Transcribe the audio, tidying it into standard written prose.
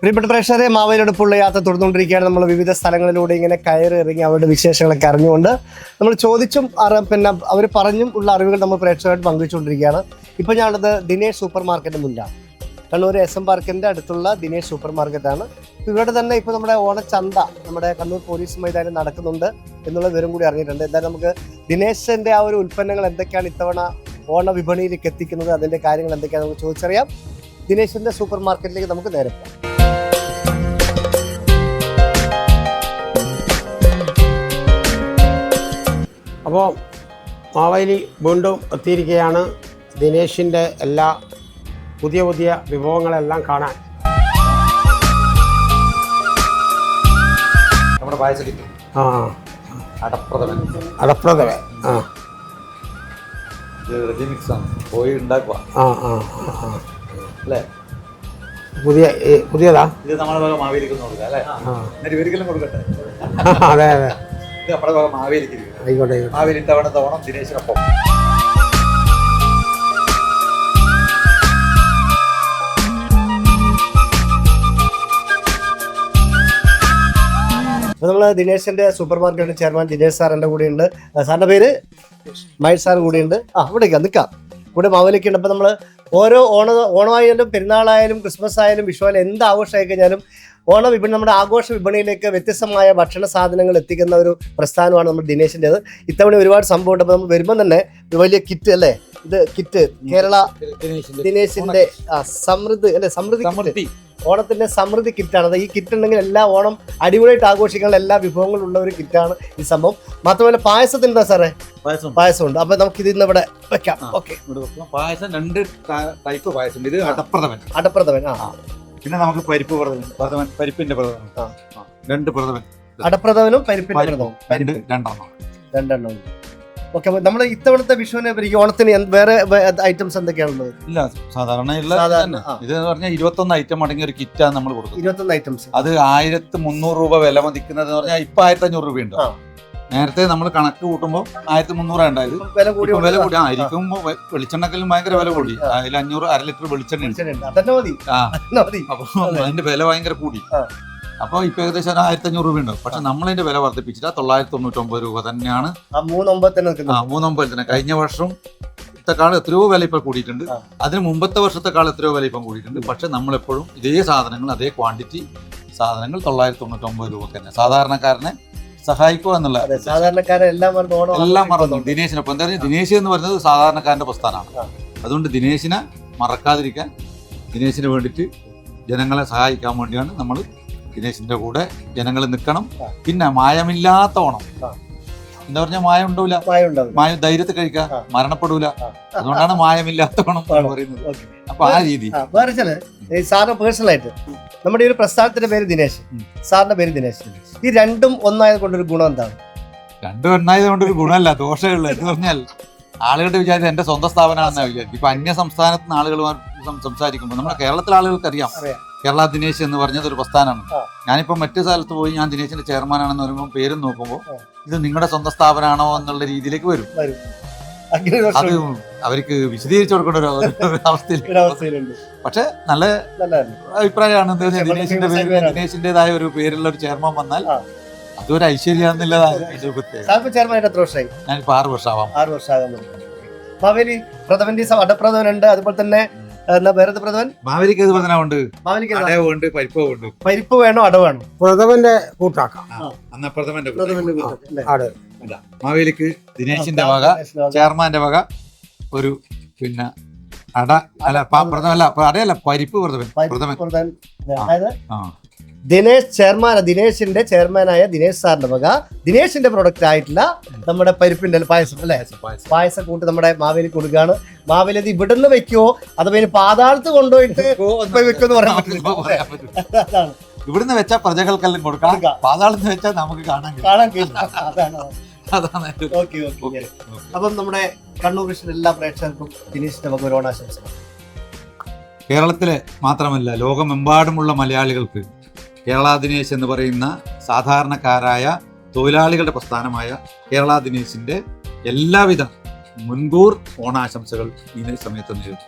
പ്രിയപ്പെട്ട പ്രേക്ഷകരെ, മാവേലിയോടൊപ്പമുള്ള യാത്ര തുടർന്നുകൊണ്ടിരിക്കുകയാണ്. നമ്മൾ വിവിധ സ്ഥലങ്ങളിലൂടെ ഇങ്ങനെ കയറി ഇറങ്ങി അവരുടെ വിശേഷങ്ങളൊക്കെ അറിഞ്ഞുകൊണ്ട് നമ്മൾ ചോദിച്ചും പിന്നെ അവർ പറഞ്ഞും ഉള്ള അറിവുകൾ നമ്മൾ പ്രേക്ഷകരായിട്ട് പങ്കുവെച്ചുകൊണ്ടിരിക്കുകയാണ്. ഇപ്പോൾ ഞാനുള്ളത് ദിനേശ് സൂപ്പർ മാർക്കറ്റിന് മുന്നിലാണ്. കണ്ണൂർ SM പാർക്കിൻ്റെ അടുത്തുള്ള ദിനേശ് സൂപ്പർ മാർക്കറ്റാണ്. ഇവിടെ തന്നെ ഇപ്പോൾ നമ്മുടെ ഓണച്ചന്ത നമ്മുടെ കണ്ണൂർ പോലീസ് മൈതാനം നടക്കുന്നുണ്ട് എന്നുള്ള വിവരം കൂടി അറിഞ്ഞിട്ടുണ്ട്. എന്തായാലും നമുക്ക് ദിനേശിൻ്റെ ആ ഒരു ഉൽപ്പന്നങ്ങൾ എന്തൊക്കെയാണ് ഇത്തവണ ഓണ വിപണിയിലേക്ക് എത്തിക്കുന്നത്, അതിൻ്റെ കാര്യങ്ങൾ എന്തൊക്കെയാണ് നമുക്ക് ചോദിച്ചറിയാം. ദിനേശിൻ്റെ സൂപ്പർ മാർക്കറ്റിലേക്ക് നമുക്ക് നേരെ പോകാം. അപ്പോൾ മാവേലി വീണ്ടും എത്തിയിരിക്കുകയാണ്. ദിനേശിൻ്റെ എല്ലാ പുതിയ പുതിയ വിഭവങ്ങളെല്ലാം കാണാൻ. നമ്മുടെ പായസം കിട്ടും. അടപ്രഥമൻ ആ ഇത് റെഡി മിക്സ് ആണ്, പോയി ഉണ്ടാക്കുക അല്ലേ? പുതിയതാ ഇത് നമ്മുടെ ഭാഗം മാവേലിക്കൊന്നും കൊടുക്കുക അല്ലേ? എന്നിട്ട് ഇവർക്കെല്ലാം കൊടുക്കട്ടെ. അതെ അതെ, ഇത് നമ്മുടെ ഭാഗം മാവേലിക്ക് ആയിക്കോട്ടെ. മാവേലി തവണ ദിനേശിനൊപ്പം. അപ്പോൾ നമ്മൾ ദിനേശിൻ്റെ സൂപ്പർ മാർക്കറ്റിൻ്റെ ചെയർമാൻ ദിനേശ് സാർ എൻ്റെ കൂടെ ഉണ്ട്. സാറിൻ്റെ പേര് മഹേഷ് സാർ കൂടിയുണ്ട്. ഇവിടേക്ക് നിൽക്കാം. ഇവിടെ മാവേലിക്ക് ഉണ്ട്. അപ്പോൾ നമ്മൾ ഓരോ ഓണമായാലും പെരുന്നാളായാലും ക്രിസ്മസ് ആയാലും വിഷു ആയാലും എന്ത് ആഘോഷമായി കഴിഞ്ഞാലും ഓണ വിപണി നമ്മുടെ ആഘോഷ വിപണിയിലേക്ക് വ്യത്യസ്തമായ ഭക്ഷണ സാധനങ്ങൾ എത്തിക്കുന്ന ഒരു പ്രസ്ഥാനമാണ് നമ്മുടെ ദിനേശിൻ്റെത്. ഇത്തവണ ഒരുപാട് സംഭവം ഉണ്ട്. അപ്പോൾ നമ്മൾ വരുമ്പോൾ തന്നെ ഒരു വലിയ കിറ്റ് അല്ലേ, ഇത് കിറ്റ് കേരള ദിനേശിൻ്റെ സമൃദ്ധി അല്ലെ, സമൃദ്ധി ഓണത്തിന്റെ സമൃദ്ധി കിറ്റാണ്. ഈ കിറ്റ് ഉണ്ടെങ്കിൽ എല്ലാ ഓണം അടിപൊളിയായിട്ട് ആഘോഷിക്കാനുള്ള എല്ലാ വിഭവങ്ങളും ഉള്ള ഒരു കിറ്റാണ് ഈ സംഭവം. മാത്രമല്ല പായസത്തിനുണ്ടോ സാറേ? പായസം ഉണ്ട്. അപ്പൊ നമുക്ക് ഇതിന്ന് ഇവിടെ വെക്കാം. ഓക്കെ, പായസം 2 ടൈപ്പ് പായസം. ഇത് അടപ്രഥമൻ. പിന്നെ നമുക്ക് പരിപ്പ് പ്രഥമൻ, പരിപ്പിന്റെ പ്രഥമൻ, 2 പ്രഥമൻ. അടപ്രഥമനും പരിപ്പിന്റെ പ്രഥമനും രണ്ടെണ്ണം. ഓക്കെ, അപ്പൊ നമ്മുടെ ഇത്തവണത്തെ വിഷുവിനെ ഓണത്തിന് വേറെ ഐറ്റംസ് എന്തൊക്കെയാണുള്ളത്? ഇല്ല, സാധാരണ ഇത് പറഞ്ഞാൽ 21 ഐറ്റം അടങ്ങിയ ഒരു കിറ്റാണ് നമ്മൾ കൊടുക്കുന്നത്. 21 ഐറ്റംസ്. അത് 1300 രൂപ വില മതിക്കുന്നത് പറഞ്ഞാൽ ഇപ്പൊ 1500 രൂപയുണ്ട്. നേരത്തെ നമ്മൾ കണക്ക് കൂട്ടുമ്പോൾ 1300 ഉണ്ടായത്. വില കൂടി ഇരിക്കുമ്പോ വെളിച്ചെണ്ണക്കലും ഭയങ്കര വില കൂടി. അതിൽ 500 1/2 ലിറ്റർ വെളിച്ചെണ്ണ. അപ്പൊ അതിന്റെ വില ഭയങ്കര കൂടി. അപ്പൊ ഇപ്പൊ ഏകദേശം 1500 രൂപ ഉണ്ട്. പക്ഷെ നമ്മളതിന്റെ വില വർദ്ധിപ്പിച്ചിട്ട് 999 രൂപ തന്നെയാണ്. 3,900 കഴിഞ്ഞ വർഷം ത്തെക്കാൾ എത്രയോ വില ഇപ്പൊ കൂടിയിട്ടുണ്ട്. അതിന് മുമ്പത്തെ വർഷത്തെക്കാൾ എത്രയോ വില ഇപ്പം കൂടിയിട്ടുണ്ട്. പക്ഷെ നമ്മളെപ്പോഴും ഇതേ സാധനങ്ങൾ, അതേ ക്വാണ്ടിറ്റി സാധനങ്ങൾ 999 രൂപ തന്നെ സാധാരണക്കാരനെ സഹായിക്കുക എന്നുള്ള സാധാരണക്കാരെല്ലാം മറന്നു. ദിനേശിനൊപ്പം എന്താ പറയുക, ദിനേശ് എന്ന് പറയുന്നത് സാധാരണക്കാരന്റെ പ്രസ്ഥാനമാണ്. അതുകൊണ്ട് ദിനേശിനെ മറക്കാതിരിക്കാൻ, ദിനേശിന് വേണ്ടിയിട്ട് ജനങ്ങളെ സഹായിക്കാൻ വേണ്ടിയാണ് നമ്മൾ ദിനേശിന്റെ കൂടെ ജനങ്ങൾ നിൽക്കണം. പിന്നെ മായമില്ലാത്ത ഓണം എന്താ പറഞ്ഞാൽ മായം ഉണ്ടാവില്ല, മായം ധൈര്യത്തിൽ കഴിക്കാം, മരണപ്പെടൂല. അതുകൊണ്ടാണ് മായമില്ലാത്ത ഓണം പറയുന്നത്. അപ്പൊ ആ രീതി. സാറിന് പേഴ്സണലായിട്ട് നമ്മുടെ ഒരു പ്രസ്ഥാനത്തിന്റെ പേര് ദിനേശ്, സാറിന്റെ പേര് ദിനേശ്, ഈ രണ്ടും ഒന്നായത് കൊണ്ടൊരു ഗുണം എന്താണ്? രണ്ടും ഒന്നായത് കൊണ്ടൊരു ഗുണമല്ല, ദോഷമുള്ള എന്ന് പറഞ്ഞാൽ ആളുകളുടെ വിചാരിച്ചത് എന്റെ സ്വന്തം സ്ഥാപനമാണെന്നാണ് വിചാരിക്കും. ഇപ്പൊ അന്യ സംസ്ഥാനത്ത് നിന്ന് ആളുകൾ സംസാരിക്കുമ്പോൾ നമ്മുടെ കേരളത്തിലെ ആളുകൾക്ക് അറിയാം കേരള ദിനേശ് എന്ന് പറഞ്ഞത് ഒരു പ്രസ്ഥാനമാണ്. ഞാനിപ്പോൾ മറ്റു സ്ഥലത്ത് പോയി ഞാൻ ദിനേശിന്റെ ചെയർമാനാണെന്ന് പറയുമ്പോൾ പേരും നോക്കുമ്പോൾ ഇത് നിങ്ങളുടെ സ്വന്തം സ്ഥാപനമാണോ എന്നുള്ള രീതിയിലേക്ക് വരും. അത് അവർക്ക് വിശദീകരിച്ചു കൊടുക്കേണ്ട ഒരു അവസ്ഥയിലുണ്ട്. പക്ഷെ നല്ല അഭിപ്രായമാണ്. ദിനേശിന്റേതായ ഒരു പേരുള്ള ഒരു ചെയർമാൻ വന്നാൽ അതൊരു ഐശ്വര്യാന്നുള്ളതാണ്. ഞാനിപ്പോ 6 വർഷമാവാം. അടപ്രഥമനുണ്ട്, അതുപോലെ തന്നെ മാവേലിക്ക് പ്രഥമനുണ്ട്, പരിപ്പ് വേണോ അട വേണോ? പ്രഥമന്റെ കൂട്ടാക്കാം. മാവേലിക്ക് ദിനേശിന്റെ വക, ചെയർമാന്റെ വക ഒരു പിന്നെ അട അല്ല അടയല്ല, പരിപ്പ് പ്രഥമൻ. ദിനേശ് ദിനേശിന്റെ ചെയർമാനായ ദിനേശ് സാറിന്റെ വക ദിനേശിന്റെ പ്രൊഡക്റ്റ് ആയിട്ടുള്ള നമ്മുടെ പരിപ്പിന്റെ പായസം അല്ലെ, പായസം കൂട്ട് നമ്മുടെ മാവേലി കൊടുക്കുകയാണ്. മാവേലി അത് ഇവിടുന്ന് വെക്കുവോ അഥവാ ഇനി പാതാളത്ത് കൊണ്ടുപോയിട്ട് വെക്കുമെന്ന് പറയാൻ പറ്റില്ല. ഇവിടുന്ന് വെച്ചാൽ പ്രജകൾക്കെല്ലാം കൊടുക്കാം, പാതാളത്ത് വെച്ചാൽ നമുക്ക് കാണാൻ അതാണ്. അപ്പം നമ്മുടെ കണ്ണൂർ വിഷന്റെ എല്ലാ പ്രേക്ഷകർക്കും ദിനേശിന്റെ വക ഒരു ഓണാശംസകൾ. കേരളത്തിലെ മാത്രമല്ല ലോകമെമ്പാടുമുള്ള മലയാളികൾക്ക് കേരള ദിനേശ് എന്ന് പറയുന്ന സാധാരണക്കാരായ തൊഴിലാളികളുടെ പ്രസ്ഥാനമായ കേരള ദിനേശിന്റെ എല്ലാവിധ മുൻകൂർ ഓണാശംസകൾ ഈ സമയത്ത് നേരിടും.